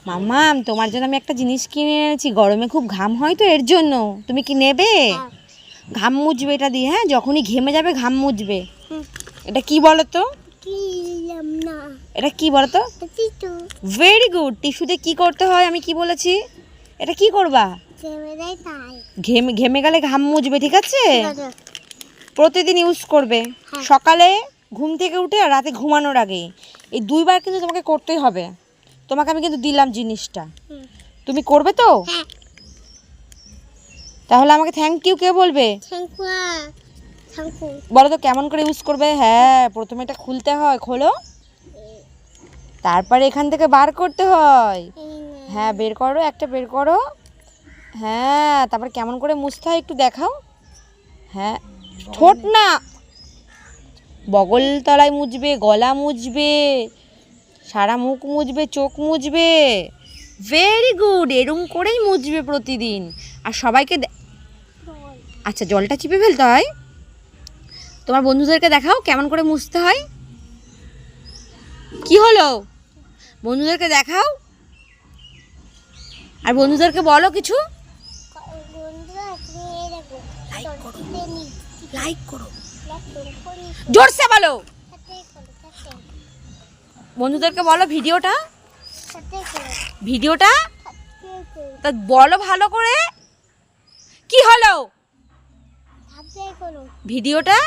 মাম্মাম তোমার জন্য আমি একটা জিনিস কিনে এনেছি, গরমে খুব ঘাম হয় তো এর জন্য, তুমি কি নেবে? ঘাম মুছবে এটা দিয়ে, হ্যাঁ যখনই ঘেমে যাবে ঘাম মুছবে। এটা কি বলো তো? এটা কি বলো তো? Very good. টিস্যু দিয়ে কি করতে হয় আমি কি বলেছি? এটা কি করবা? ঘেমে গেলে ঘাম মুছবে, ঠিক আছে? প্রতিদিন ইউজ করবে, সকালে ঘুম থেকে উঠে আর রাতে ঘুমানোর আগে, এই দুইবার কিন্তু তোমাকে করতেই হবে। তোমাকে আমি কিন্তু দিলাম জিনিসটা, তুমি করবে তো? তাহলে আমাকে থ্যাংক ইউ কে বলবে? বলো তো কেমন করে ইউজ করবে? হ্যাঁ প্রথমে এটা খুলতে হয়, খোলো, তারপরে এখান থেকে বার করতে হয়। হ্যাঁ বের করো, একটা বের করো। হ্যাঁ তারপর কেমন করে মুছতে হয় একটু দেখাও। হ্যাঁ ঠোঁট না, বগল তলায় মুছবে, গলা মুছবে, সারা মুখ মুছবে, চোখ মুছবে। ভেরি গুড, এরম করেই মুছবে প্রতিদিন। আর সবাইকে আচ্ছা জলটা চিপে ফেলতে হয়। তোমার বন্ধুদেরকে দেখাও কেমন করে মুছতে হয়। কি হলো? বন্ধুদেরকে দেখাও, আর বন্ধুদেরকে বলো কিছু। লাইক করো, জোরসে বলো। বন্ধুদেরকে বলো ভিডিওটা তা বলো ভালো করে। কি হলো ভিডিওটা?